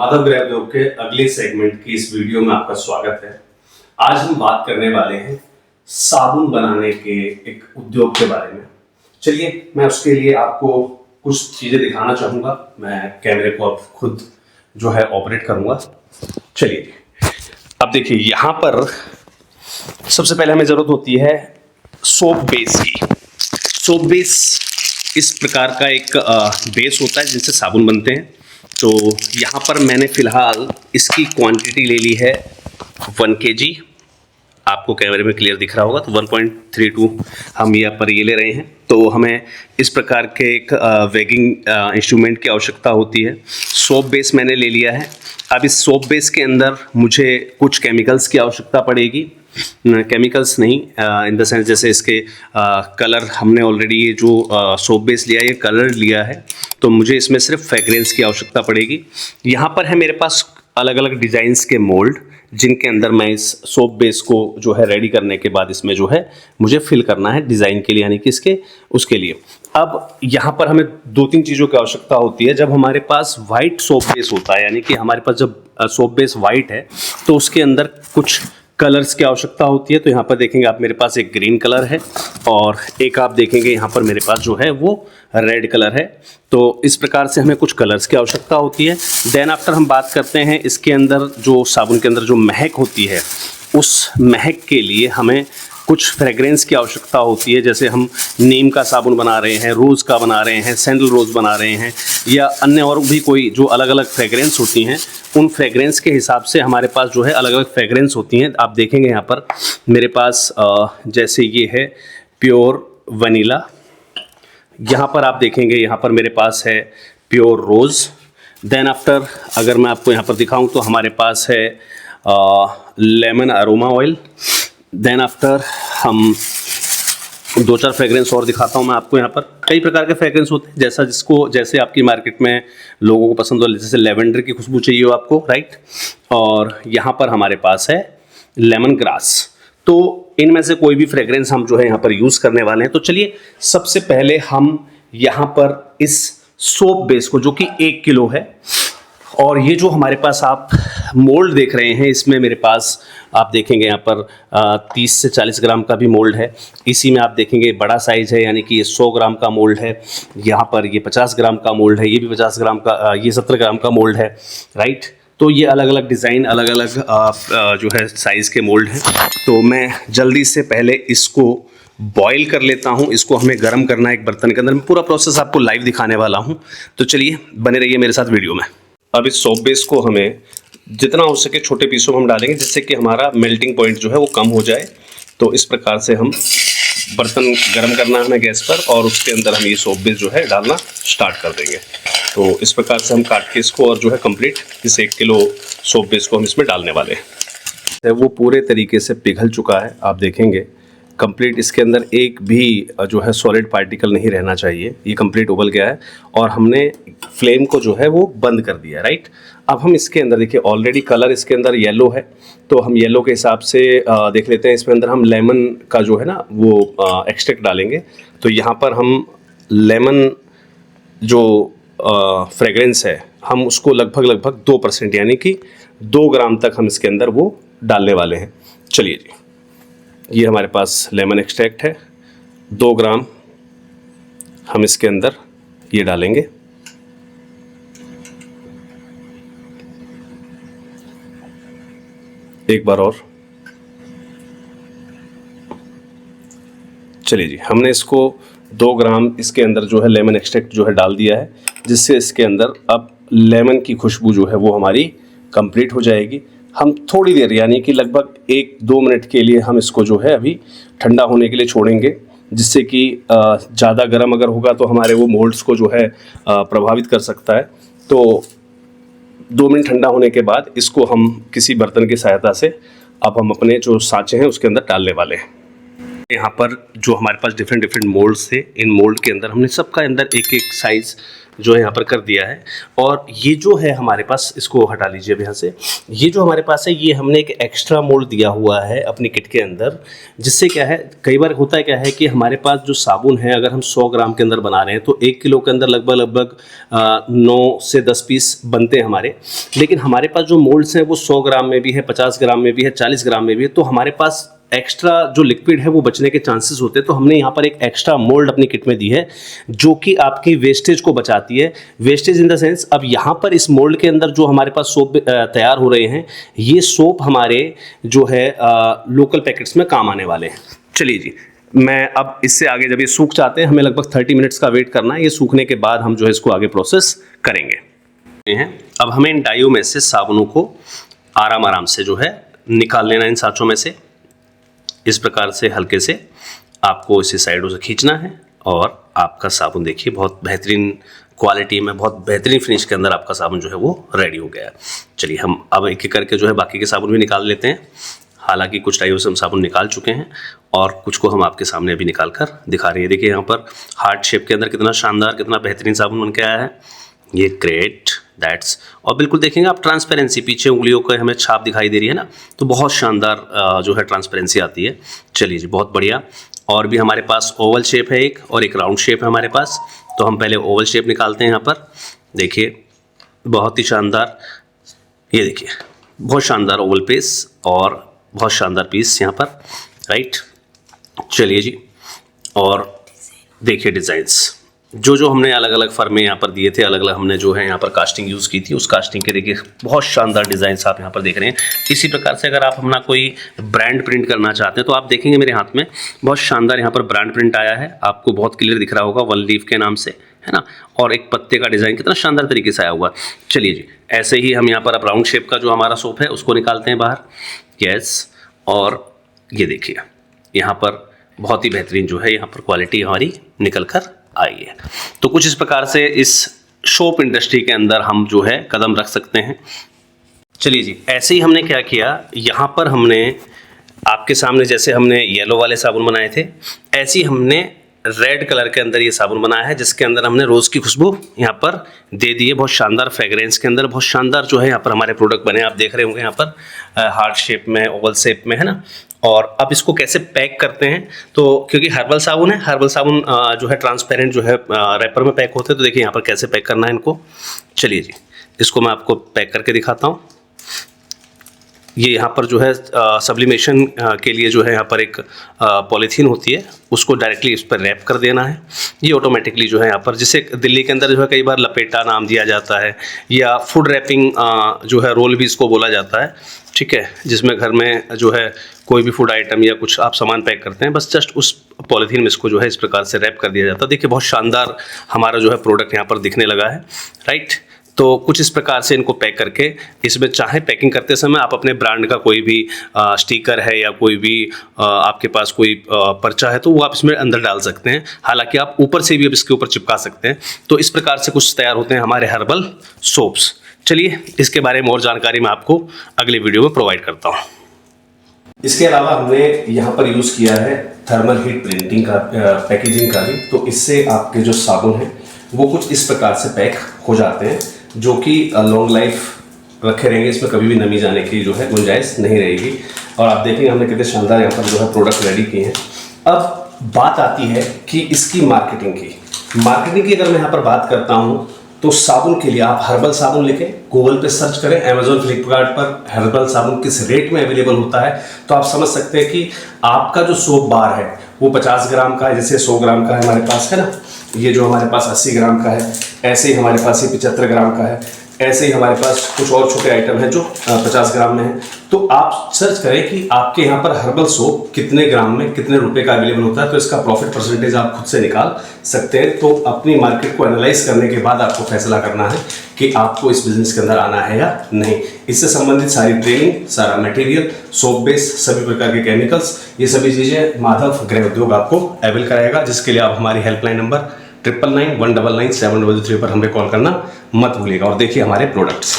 माधव गृह उद्योग के अगले सेगमेंट की इस वीडियो में आपका स्वागत है। आज हम बात करने वाले हैं साबुन बनाने के एक उद्योग के बारे में। चलिए, मैं उसके लिए आपको कुछ चीजें दिखाना चाहूंगा। मैं कैमरे को अब खुद जो है ऑपरेट करूंगा। चलिए, अब देखिए, यहाँ पर सबसे पहले हमें जरूरत होती है सोप बेस की। सोप बेस इस प्रकार का एक बेस होता है जिनसे साबुन बनते हैं। तो यहाँ पर मैंने फिलहाल इसकी क्वांटिटी ले ली है 1 kg। आपको कैमरे में क्लियर दिख रहा होगा, तो 1.32 हम यहाँ पर ये ले रहे हैं। तो हमें इस प्रकार के एक वेगिंग इंस्ट्रूमेंट की आवश्यकता होती है। सोप बेस मैंने ले लिया है। अब इस सोप बेस के अंदर मुझे कुछ केमिकल्स की आवश्यकता पड़ेगी। केमिकल्स नहीं, इन द सेंस जैसे इसके कलर हमने ऑलरेडी ये जो सोप बेस लिया है ये कलर लिया है, तो मुझे इसमें सिर्फ फ्रेग्रेंस की आवश्यकता पड़ेगी। यहाँ पर है मेरे पास अलग अलग डिज़ाइंस के मोल्ड, जिनके अंदर मैं इस सोप बेस को जो है रेडी करने के बाद इसमें जो है मुझे फिल करना है डिज़ाइन के लिए, यानी कि इसके उसके लिए। अब यहाँ पर हमें 2-3 चीज़ों की आवश्यकता होती है। जब हमारे पास वाइट सोप बेस होता है, यानी कि हमारे पास जब सोप बेस वाइट है, तो उसके अंदर कुछ कलर्स की आवश्यकता होती है। तो यहाँ पर देखेंगे आप, मेरे पास एक ग्रीन कलर है और एक आप देखेंगे यहाँ पर मेरे पास जो है वो रेड कलर है। तो इस प्रकार से हमें कुछ कलर्स की आवश्यकता होती है। देन आफ्टर हम बात करते हैं इसके अंदर जो साबुन के अंदर जो महक होती है, उस महक के लिए हमें कुछ फ्रेग्रेंस की आवश्यकता होती है। जैसे हम नीम का साबुन बना रहे हैं, रोज़ का बना रहे हैं, सैंडल रोज़ बना रहे हैं, या अन्य और भी कोई जो अलग अलग फ्रेग्रेंस होती हैं, उन फ्रेग्रेंस के हिसाब से हमारे पास जो है अलग अलग फ्रेग्रेंस होती हैं। आप देखेंगे यहाँ पर मेरे पास जैसे ये है प्योर वनीला। यहाँ पर आप देखेंगे, यहाँ पर मेरे पास है प्योर रोज़। देन आफ्टर अगर मैं आपको यहाँ पर दिखाऊँ तो हमारे पास है lemon aroma oil. Then after हम 2-4 फ्रेग्रेंस और दिखाता हूँ मैं आपको। यहाँ पर कई प्रकार के फ्रेग्रेंस होते हैं, जैसे आपकी मार्केट में लोगों को पसंद हो, जैसे लेवेंडर की खुशबू चाहिए हो आपको, राइट। और यहाँ पर हमारे पास है लेमन ग्रास। तो इनमें से कोई भी फ्रेग्रेंस हम जो है यहाँ पर यूज़ करने वाले हैं। तो चलिए, सबसे पहले हम यहाँ पर इस सोप बेस को, जो कि 1 किलो है, और ये जो हमारे पास आप मोल्ड देख रहे हैं, इसमें मेरे पास आप देखेंगे यहाँ पर 30 से 40 ग्राम का भी मोल्ड है। इसी में आप देखेंगे बड़ा साइज़ है, यानी कि ये 100 ग्राम का मोल्ड है। यहाँ पर ये 50 ग्राम का मोल्ड है, ये भी 50 ग्राम का, ये 70 ग्राम का मोल्ड है, राइट। तो ये अलग अलग डिज़ाइन, अलग अलग जो है साइज़ के मोल्ड हैं। तो मैं जल्दी से पहले इसको बॉईल कर लेता हूँ। इसको हमें गर्म करना है एक बर्तन के अंदर। मैं पूरा प्रोसेस आपको लाइव दिखाने वाला हूँ, तो चलिए बने रहिए मेरे साथ वीडियो में। अब इस सोप बेस को हमें जितना हो सके छोटे पीसों में हम डालेंगे, जिससे कि हमारा मेल्टिंग पॉइंट जो है वो कम हो जाए। तो इस प्रकार से हम बर्तन गर्म करना है हमें गैस पर, और उसके अंदर हम ये सोप बेस जो है डालना स्टार्ट कर देंगे। तो इस प्रकार से हम काट के इसको, और जो है कंप्लीट इस 1 किलो सोप बेस को हम इसमें डालने वाले हैं। वो पूरे तरीके से पिघल चुका है, आप देखेंगे कंप्लीट। इसके अंदर एक भी जो है सॉलिड पार्टिकल नहीं रहना चाहिए। ये कंप्लीट उबल गया है और हमने फ्लेम को जो है वो बंद कर दिया, राइट। अब हम इसके अंदर देखिए, ऑलरेडी कलर इसके अंदर येलो है, तो हम येलो के हिसाब से देख लेते हैं। इसके अंदर हम लेमन का जो है ना वो एक्सट्रैक्ट डालेंगे। तो यहाँ पर हम लेमन जो फ्रेग्रेंस है, हम उसको लगभग 2%, यानी कि 2 ग्राम तक हम इसके अंदर वो डालने वाले हैं। चलिए जी, ये हमारे पास लेमन एक्सट्रैक्ट है, 2 ग्राम हम इसके अंदर ये डालेंगे। एक बार और, चलिए जी, हमने इसको 2 ग्राम इसके अंदर जो है लेमन एक्सट्रैक्ट जो है डाल दिया है, जिससे इसके अंदर अब लेमन की खुशबू जो है वो हमारी कंप्लीट हो जाएगी। हम थोड़ी देर, यानी कि लगभग 1-2 मिनट के लिए हम इसको जो है अभी ठंडा होने के लिए छोड़ेंगे, जिससे कि ज़्यादा गर्म अगर होगा तो हमारे वो मोल्ड्स को जो है प्रभावित कर सकता है। तो 2 मिनट ठंडा होने के बाद इसको हम किसी बर्तन की सहायता से अब हम अपने जो सांचे हैं उसके अंदर डालने वाले हैं। यहाँ पर जो हमारे पास डिफरेंट मोल्ड्स थे, इन मोल्ड के अंदर हमने सबका अंदर एक साइज़ जो है यहाँ पर कर दिया है। और ये जो है हमारे पास, इसको हटा लीजिए अब यहाँ से, ये जो हमारे पास है ये हमने एक एक्स्ट्रा मोल्ड दिया हुआ है अपनी किट के अंदर, जिससे क्या है कई बार होता है क्या है कि हमारे पास जो साबुन है अगर हम 100 ग्राम के अंदर बना रहे हैं तो 1 किलो के अंदर लगभग 9 से 10 पीस बनते हैं हमारे। लेकिन हमारे पास जो मोल्ड्स हैं वो 100 ग्राम में भी है, 50 ग्राम में भी है, 40 ग्राम में भी है, तो हमारे पास एक्स्ट्रा जो लिक्विड है वो बचने के चांसेस होते हैं। तो हमने यहाँ पर एक एक्स्ट्रा मोल्ड अपनी किट में दी है जो कि आपकी वेस्टेज को बचाती है। वेस्टेज इन द सेंस, अब यहाँ पर इस मोल्ड के अंदर जो हमारे पास सोप तैयार हो रहे हैं, ये सोप हमारे जो है लोकल पैकेट्स में काम आने वाले हैं। चलिए जी, मैं अब इससे आगे, जब ये सूख जाते हैं, हमें लगभग 30 मिनट्स का वेट करना है। ये सूखने के बाद हम जो है इसको आगे प्रोसेस करेंगे। अब हमें इन डाइयों में से साबुनों को आराम से जो है निकाल लेना इन साँचों में से। इस प्रकार से हल्के से आपको इसी साइडों से खींचना है और आपका साबुन देखिए बहुत बेहतरीन क्वालिटी में, बहुत बेहतरीन फिनिश के अंदर आपका साबुन जो है वो रेडी हो गया है। चलिए हम अब एक एक करके जो है बाकी के साबुन भी निकाल लेते हैं। हालांकि कुछ डाइयों से हम साबुन निकाल चुके हैं और कुछ को हम आपके सामने अभी निकाल कर दिखा रहे हैं। देखिए यहाँ पर हार्ट शेप के अंदर कितना शानदार, कितना बेहतरीन साबुन बन के आया है। ये ग्रेट, दैट्स, और बिल्कुल देखेंगे आप ट्रांसपेरेंसी, पीछे उंगलियों का हमें छाप दिखाई दे रही है ना, तो बहुत शानदार जो है ट्रांसपेरेंसी आती है। चलिए जी, बहुत बढ़िया। और भी हमारे पास ओवल शेप है एक, और एक राउंड शेप है हमारे पास। तो हम पहले ओवल शेप निकालते हैं। यहाँ पर देखिए बहुत ही शानदार, ये देखिए बहुत शानदार ओवल पीस और बहुत शानदार पीस यहाँ पर, राइट। चलिए जी, और देखिए डिज़ाइंस जो हमने अलग अलग फर्में यहाँ पर दिए थे, अलग अलग हमने जो है यहाँ पर कास्टिंग यूज़ की थी, उस कास्टिंग के देखिए बहुत शानदार डिज़ाइंस आप यहाँ पर देख रहे हैं। इसी प्रकार से अगर आप अपना कोई ब्रांड प्रिंट करना चाहते हैं तो आप देखेंगे मेरे हाथ में बहुत शानदार यहाँ पर ब्रांड प्रिंट आया है, आपको बहुत क्लियर दिख रहा होगा, वन लीफ के नाम से, है ना। और एक पत्ते का डिज़ाइन कितना शानदार तरीके से आया हुआ। चलिए जी, ऐसे ही हम यहाँ पर अब राउंड शेप का जो हमारा सोप है उसको निकालते हैं बाहर। यस, और ये देखिए यहाँ पर बहुत ही बेहतरीन जो है यहाँ पर क्वालिटी हमारी निकल कर आई है। तो कुछ इस प्रकार से इस सोप इंडस्ट्री के अंदर हम जो है कदम रख सकते हैं। चलिए जी, ऐसे ही हमने क्या किया, यहाँ पर हमने आपके सामने जैसे हमने येलो वाले साबुन बनाए थे, ऐसे ही हमने रेड कलर के अंदर ये साबुन बनाया है, जिसके अंदर हमने रोज़ की खुशबू यहाँ पर दे दी है। बहुत शानदार फ्रेगरेंस के अंदर बहुत शानदार जो है यहाँ पर हमारे प्रोडक्ट बने, आप देख रहे होंगे यहाँ पर हार्ट शेप में, ओवल शेप में, है ना। और अब इसको कैसे पैक करते हैं, तो क्योंकि हर्बल साबुन है, हर्बल साबुन जो है ट्रांसपेरेंट जो है रैपर में पैक होते हैं, तो देखिए यहाँ पर कैसे पैक करना है इनको। चलिए जी, इसको मैं आपको पैक करके दिखाता हूँ। ये यहाँ पर जो है सब्लिमेशन के लिए जो है यहाँ पर एक पॉलीथीन होती है, उसको डायरेक्टली इस पर रैप कर देना है। ये ऑटोमेटिकली जो है यहाँ पर, जिसे दिल्ली के अंदर जो है कई बार लपेटा नाम दिया जाता है, या फूड रैपिंग जो है रोल भी इसको बोला जाता है, ठीक है, जिसमें घर में जो है कोई भी फूड आइटम या कुछ आप सामान पैक करते हैं, बस जस्ट उस पॉलीथीन में इसको जो है इस प्रकार से रैप कर दिया जाता है। देखिए बहुत शानदार हमारा जो है प्रोडक्ट यहाँ पर दिखने लगा है, राइट। तो कुछ इस प्रकार से इनको पैक करके, इसमें चाहे पैकिंग करते समय आप अपने ब्रांड का कोई भी स्टिकर है या कोई भी आपके पास कोई पर्चा है तो वो आप इसमें अंदर डाल सकते हैं। हालांकि आप ऊपर से भी अब इसके ऊपर चिपका सकते हैं। तो इस प्रकार से कुछ तैयार होते हैं हमारे हर्बल सोप्स। चलिए, इसके बारे में और जानकारी मैं आपको अगले वीडियो में प्रोवाइड करता हूँ। इसके अलावा हमने यहाँ पर यूज़ किया है थर्मल हीट प्रिंटिंग का, पैकेजिंग का भी। तो इससे आपके जो साबुन है वो कुछ इस प्रकार से पैक हो जाते हैं, जो कि लॉन्ग लाइफ रखे रहेंगे, इसमें कभी भी नमी जाने की जो है गुंजाइश नहीं रहेगी। और आप देखेंगे हमने कितने शानदार यहाँ पर जो है प्रोडक्ट रेडी किए हैं। अब बात आती है कि इसकी मार्केटिंग की अगर मैं यहाँ पर बात करता हूँ तो साबुन के लिए आप हर्बल साबुन लिखें, गूगल पे सर्च करें, अमेजोन फ्लिपकार्ट पर हर्बल साबुन किस रेट में अवेलेबल होता है, तो आप समझ सकते हैं कि आपका जो सोप बार है वो 50 ग्राम का है, जैसे 100 ग्राम का है हमारे पास, है ना। ये जो हमारे पास 80 ग्राम का है, ऐसे ही हमारे पास ये 75 ग्राम का है, ऐसे ही हमारे पास कुछ और छोटे आइटम हैं जो 50 ग्राम में है। तो आप सर्च करें कि आपके यहाँ पर हर्बल सोप कितने ग्राम में कितने रुपए का अवेलेबल होता है, तो इसका प्रॉफिट परसेंटेज आप खुद से निकाल सकते हैं। तो अपनी मार्केट को एनालाइज करने के बाद आपको फैसला करना है कि आपको इस बिजनेस के अंदर आना है या नहीं। इससे संबंधित सारी ट्रेनिंग, सारा मटेरियल, सोप बेस, सभी प्रकार के केमिकल्स, ये सभी चीज़ें माधव गृह उद्योग आपको अवेल कराएगा, जिसके लिए आप हमारी हेल्पलाइन नंबर 999199 733 पर हमें कॉल करना मत भूलिएगा। और देखिए हमारे प्रोडक्ट्स।